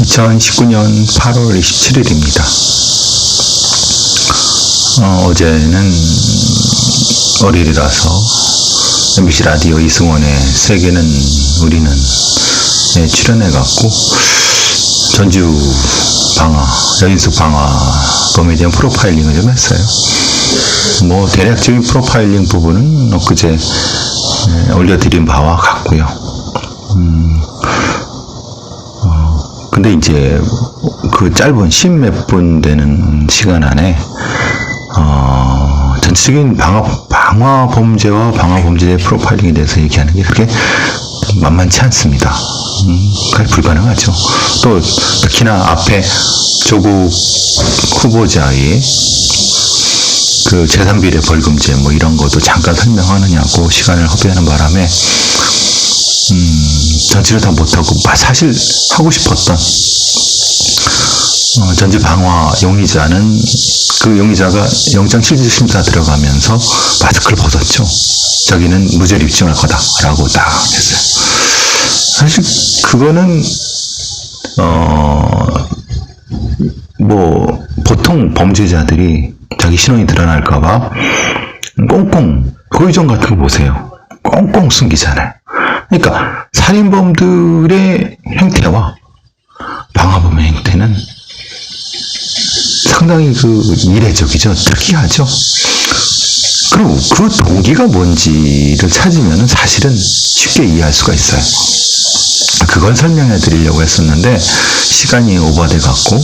2019년 8월 27일입니다. 어제는 월요일이라서 MBC 라디오 이승원의 세계는 우리는 출연해갖고 전주 방화, 여인숙 방화범에 대한 프로파일링을 좀 했어요. 대략적인 프로파일링 부분은 엊그제 올려드린 바와 같고요. 근데 이제 그 짧은 10몇 분 되는 시간 안에 전체적인 방화 범죄와 방화 범죄의 프로파일링에 대해서 얘기하는 게 그렇게 만만치 않습니다. 그게 불가능하죠. 또 특히나 앞에 조국 후보자의 그 재산비례 벌금제 이런 것도 잠깐 설명하느냐고 시간을 허비하는 바람에 전체를 다 못하고 사실 하고 싶었던 전주 방화 용의자는 그 용의자가 영장 실질심사 들어가면서 마스크를 벗었죠. 자기는 무죄를 입증할 거다라고 딱 했어요. 사실 그거는 보통 범죄자들이 자기 신원이 드러날까봐 꽁꽁 고의정 같은 거 보세요. 꽁꽁 숨기잖아요. 그러니까 살인범들의 행태와 방화범의 행태는 상당히 이례적이죠. 특이하죠. 그리고 그 동기가 뭔지를 찾으면 사실은 쉽게 이해할 수가 있어요. 그걸 설명해 드리려고 했었는데 시간이 오버돼 갖고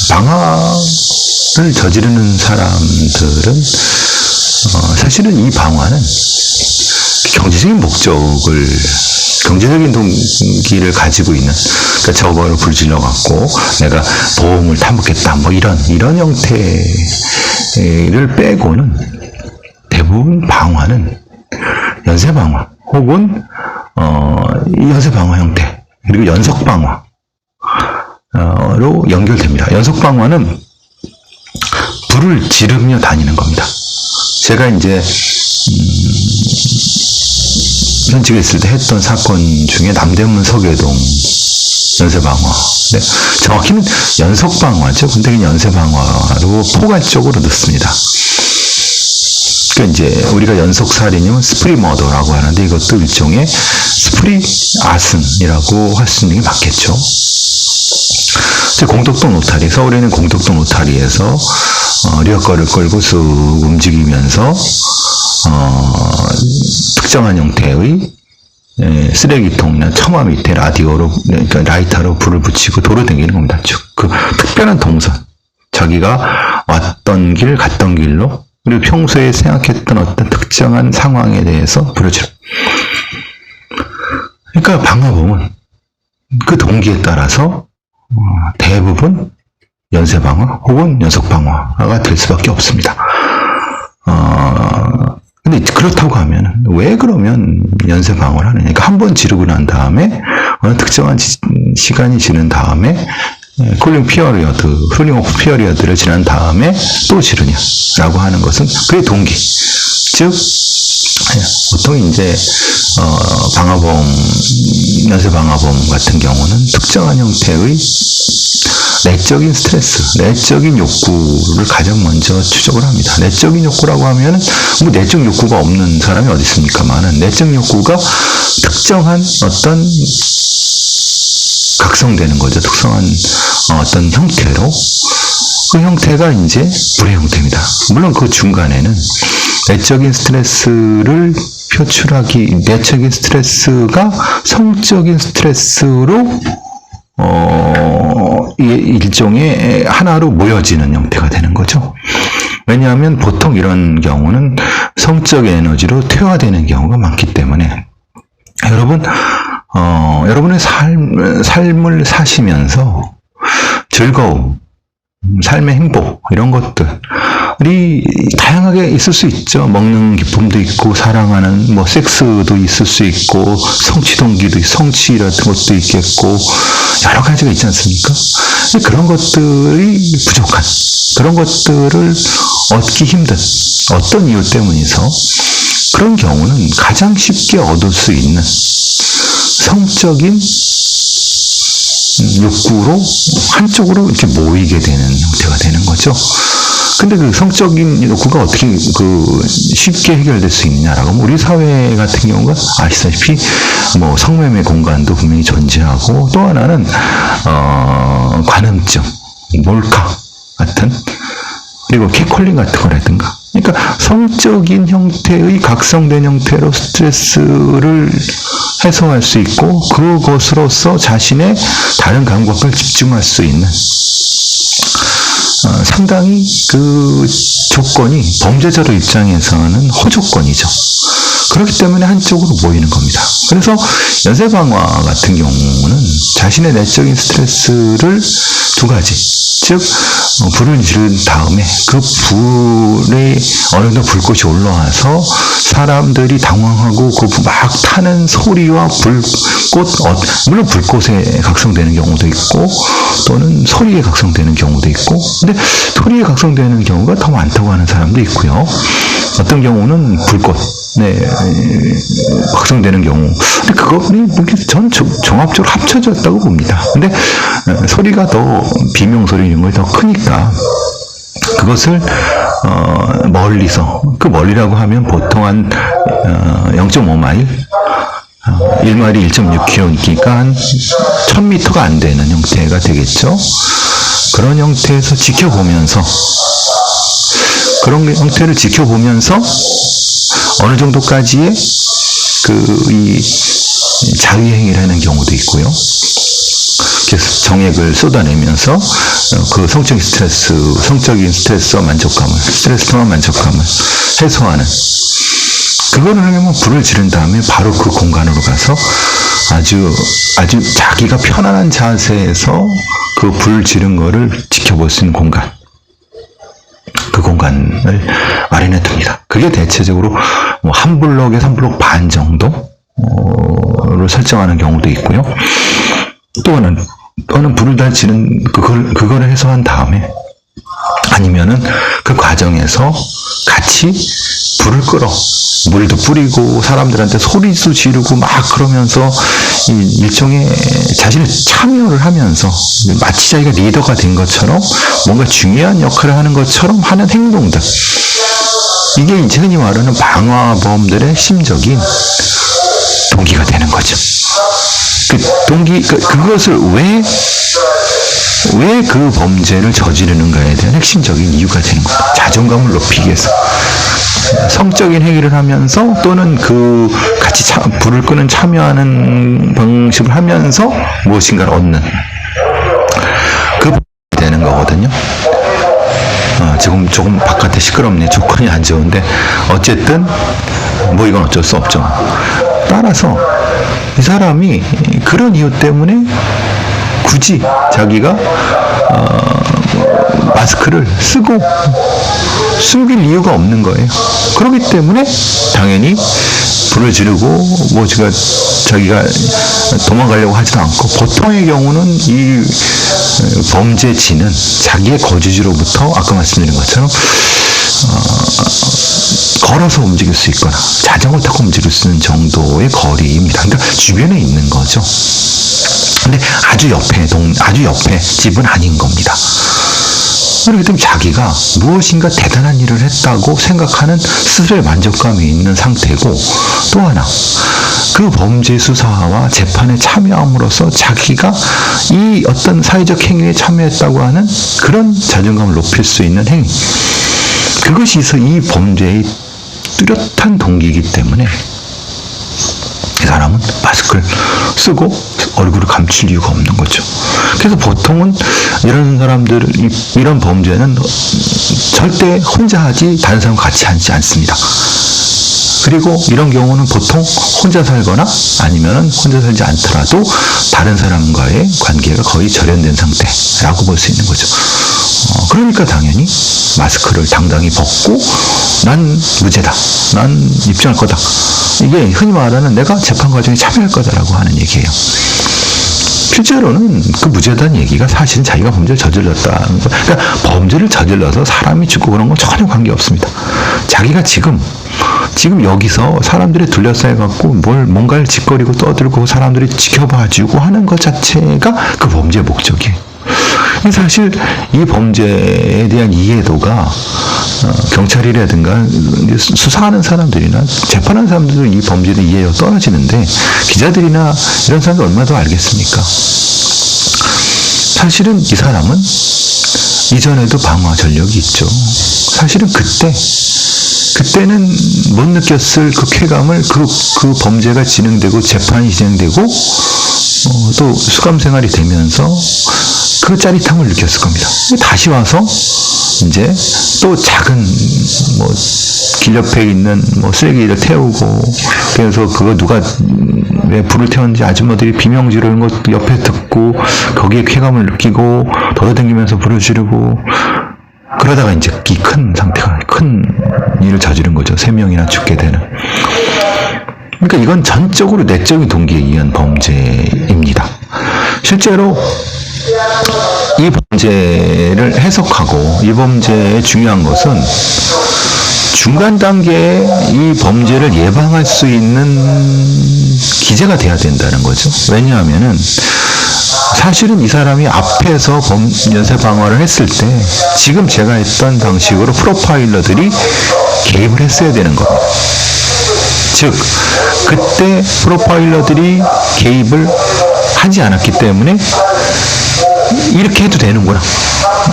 방화를 저지르는 사람들은 사실은 이 방화는 경제적인 목적을, 경제적인 동기를 가지고 있는, 그러니까 저거를 불질러 갖고 내가 보험을 타먹겠다 이런 형태를 빼고는 대부분 방화는 연쇄방화 혹은 연쇄방화 형태 그리고 연속방화로 연결됩니다. 연속방화는 불을 지르며 다니는 겁니다. 제가 이제 현직에 있을 때 했던 사건 중에 남대문 서계동 연쇄방화. 네, 정확히는 연속방화죠. 근데 연쇄방화로 포괄적으로 넣습니다. 그러니까 이제 우리가 연속살인이면 스프리 머더라고 하는데 이것도 일종의 스프리 아슨이라고 할 수 있는 게 맞겠죠. 공덕동 노타리, 서울에 있는 공덕동 노타리에서 리어커를 끌고 쑥 움직이면서 특정한 형태의 쓰레기통이나 처마 밑에 그러니까 라이터로 불을 붙이고 도로 다니는 겁니다. 그 특별한 동선, 자기가 왔던 길, 갔던 길로, 그리고 평소에 생각했던 어떤 특정한 상황에 대해서 불을 지르. 그러니까 방화범은 그 동기에 따라서 대부분 연쇄방화 혹은 연속방화가 될 수밖에 없습니다. 근데 그렇다고 하면 왜 그러면 연쇄방화를 하느냐? 그러니까 한 번 지르고 난 다음에 어느 특정한 시간이 지난 다음에 쿨링 오프 피어리어드를 지난 다음에 또 지르냐라고 하는 것은 그의 동기, 즉 보통 이제 연쇄방화범 같은 경우는 특정한 형태의 내적인 스트레스, 내적인 욕구를 가장 먼저 추적을 합니다. 내적인 욕구라고 하면 내적 욕구가 없는 사람이 어디 있습니까만은 내적 욕구가 특정한 어떤 각성되는 거죠. 특성한 어떤 형태로 그 형태가 이제 불의 형태입니다. 물론 그 중간에는 내적인 스트레스를 내적인 스트레스가 성적인 스트레스로 일종의 하나로 모여지는 형태가 되는 거죠. 왜냐하면 보통 이런 경우는 성적 에너지로 퇴화되는 경우가 많기 때문에 여러분의 삶을 사시면서 즐거움, 삶의 행복 이런 것들이 다양하게 있을 수 있죠. 먹는 기쁨도 있고 사랑하는 섹스도 있을 수 있고 성취 동기도 성취 같은 것도 있겠고 여러 가지가 있지 않습니까? 그런 것들이 부족한, 그런 것들을 얻기 힘든 어떤 이유 때문에서 그런 경우는 가장 쉽게 얻을 수 있는 성적인 욕구로 한쪽으로 이렇게 모이게 되는 형태가 되는 거죠. 근데 그 성적인 욕구가 어떻게 쉽게 해결될 수 있느냐라고 하면 우리 사회 같은 경우가 아시다시피 뭐 성매매 공간도 분명히 존재하고 또 하나는 관음증, 몰카 같은 그리고 catcalling 같은 거라든가 그러니까 성적인 형태의 각성된 형태로 스트레스를 해소할 수 있고 그것으로서 자신의 다른 감각을 집중할 수 있는 상당히 그 조건이 범죄자로 입장에서는 호조건이죠. 그렇기 때문에 한쪽으로 모이는 겁니다. 그래서 연쇄방화 같은 경우는 자신의 내적인 스트레스를 두 가지, 즉 불을 지른 다음에 그 불에 어느 정도 불꽃이 올라와서 사람들이 당황하고 그 막 타는 소리와 불꽃, 물론 불꽃에 각성되는 경우도 있고 또는 소리에 각성되는 경우도 있고 근데 소리에 각성되는 경우가 더 많다고 하는 사람도 있고요. 어떤 경우는 불꽃에 각성되는 경우 근데 그거는 전 종합적으로 합쳐졌다고 봅니다. 근데 소리가 더 비명 소리 이런 게 더 크니까 그것을 멀리서 그 멀리라고 하면 보통 한 0.5마일 1마일이 1.6km니까 한 1000m가 안 되는 형태가 되겠죠. 그런 형태에서 지켜보면서 그런 형태를 지켜보면서 어느 정도까지의 이 자위행위를 하는 경우도 있고요. 그래서 정액을 쏟아내면서 그 성적인 스트레스와 만족감을, 스트레스 통한 만족감을 해소하는 그거를 하려면 불을 지른 다음에 바로 그 공간으로 가서 아주 자기가 편안한 자세에서 그 불 지른 거를 지켜볼 수 있는 공간. 그 공간을 마련해 둡니다. 그게 대체적으로 한 블록에서 한 블록 반 정도를 설정하는 경우도 있고요. 또 하나는 불을 다 지른 그거를 해소한 다음에 아니면은 그 과정에서 같이 불을 끌어 물도 뿌리고 사람들한테 소리도 지르고 막 그러면서 일종의 자신의 참여를 하면서 마치 자기가 리더가 된 것처럼 뭔가 중요한 역할을 하는 것처럼 하는 행동들 이게 흔히 말하는 방화범들의 심적인 동기가 되는 거죠. 그것을 왜 그 범죄를 저지르는가에 대한 핵심적인 이유가 되는 겁니다. 자존감을 높이기 위해서. 성적인 행위를 하면서 또는 같이 불을 끄는 참여하는 방식을 하면서 무엇인가를 얻는 그 되는 거거든요. 지금 조금 바깥에 시끄럽네. 조건이 안 좋은데 어쨌든 이건 어쩔 수 없죠. 따라서 이 사람이 그런 이유 때문에 굳이 자기가 마스크를 쓰고 숨길 이유가 없는 거예요. 그렇기 때문에 당연히 불을 지르고 자기가 도망가려고 하지도 않고 보통의 경우는 이 범죄지는 자기의 거주지로부터 아까 말씀드린 것처럼 걸어서 움직일 수 있거나 자전거 타고 움직일 수 있는 정도의 거리입니다. 그러니까 주변에 있는 거죠. 근데 아주 옆에 집은 아닌 겁니다. 그렇기 때문에 자기가 무엇인가 대단한 일을 했다고 생각하는 스스로의 만족감이 있는 상태고 또 하나 그 범죄 수사와 재판에 참여함으로써 자기가 이 어떤 사회적 행위에 참여했다고 하는 그런 자존감을 높일 수 있는 행위 그것이 이 범죄의 뚜렷한 동기이기 때문에 이 사람은 마스크를 쓰고 얼굴을 감출 이유가 없는 거죠. 그래서 보통은 이런 사람들, 이런 범죄는 절대 혼자 하지 다른 사람과 같이 하지 않습니다. 그리고 이런 경우는 보통 혼자 살거나 아니면 혼자 살지 않더라도 다른 사람과의 관계가 거의 절연된 상태라고 볼 수 있는 거죠. 그러니까 당연히 마스크를 당당히 벗고 난 무죄다. 난 입증할 거다. 이게 흔히 말하는 내가 재판 과정에 참여할 거다라고 하는 얘기예요. 실제로는 그 무죄다는 얘기가 사실은 자기가 범죄를 저질렀다는 거. 그러니까 범죄를 저질러서 사람이 죽고 그런 건 전혀 관계없습니다. 자기가 지금 지금 여기서 사람들이 둘러싸여갖고 뭔가를 짓거리고 떠들고 사람들이 지켜봐주고 하는 것 자체가 그 범죄의 목적이에요. 사실 이 범죄에 대한 이해도가 경찰이라든가 수사하는 사람들이나 재판하는 사람들도 이 범죄에 대한 이해가 떨어지는데 기자들이나 이런 사람들 얼마나 더 알겠습니까? 사실은 이 사람은 이전에도 방화 전력이 있죠. 사실은 그때는 못 느꼈을 그 쾌감을 그 범죄가 진행되고 재판이 진행되고 또 수감 생활이 되면서 그 짜릿함을 느꼈을 겁니다. 다시 와서 이제 또 작은 길 옆에 있는 쓰레기를 태우고 그래서 그거 누가 왜 불을 태웠는지 아줌마들이 비명 지르는 것 옆에 듣고 거기에 쾌감을 느끼고 돌아다니면서 불을 지르고 그러다가 이제 이 큰 상태가 큰 일을 저지른 거죠. 3명이나 죽게 되는. 그러니까 이건 전적으로 내적인 동기에 의한 범죄입니다. 실제로 이 범죄를 해석하고 이 범죄의 중요한 것은 중간 단계에 이 범죄를 예방할 수 있는 기제가 돼야 된다는 거죠. 왜냐하면은 사실은 이 사람이 앞에서 연쇄 방어를 했을 때 지금 제가 했던 방식으로 프로파일러들이 개입을 했어야 되는 겁니다. 즉 그때 프로파일러들이 개입을 하지 않았기 때문에 이렇게 해도 되는구나.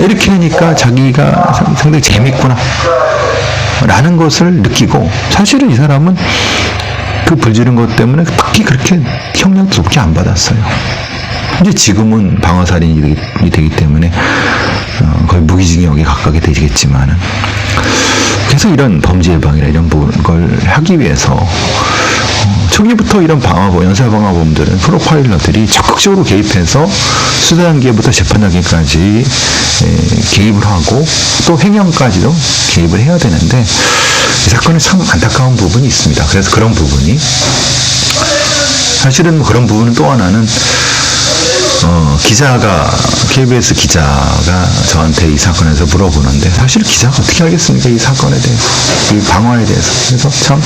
이렇게 하니까 자기가 상당히 재밌구나. 라는 것을 느끼고 사실은 이 사람은 그 불지른 것 때문에 딱히 그렇게 형량도 높게 안 받았어요. 이제 지금은 방화살인이 되기 때문에 거의 무기징역에 가깝게 되겠지만은 그래서 이런 범죄 예방이나 이런 걸 하기 위해서 초기부터 이런 연쇄 방화범들은 프로파일러들이 적극적으로 개입해서 수사 단계부터 재판 단계까지 개입을 하고 또 횡령까지도 개입을 해야 되는데 이 사건은 참 안타까운 부분이 있습니다. 그래서 그런 부분이 사실은 그런 부분은 또 하나는 KBS 기자가 저한테 이 사건에서 물어보는데 사실 기자가 어떻게 알겠습니까? 이 사건에 대해서, 이 방화에 대해서. 그래서 참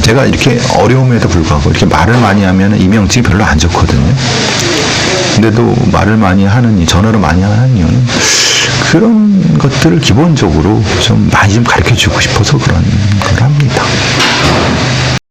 제가 이렇게 어려움에도 불구하고 이렇게 말을 많이 하면 이명증이 별로 안 좋거든요. 근데도 말을 많이 전화를 많이 하는 이유는 그런 것들을 기본적으로 좀 많이 좀 가르쳐 주고 싶어서 그런 걸 합니다.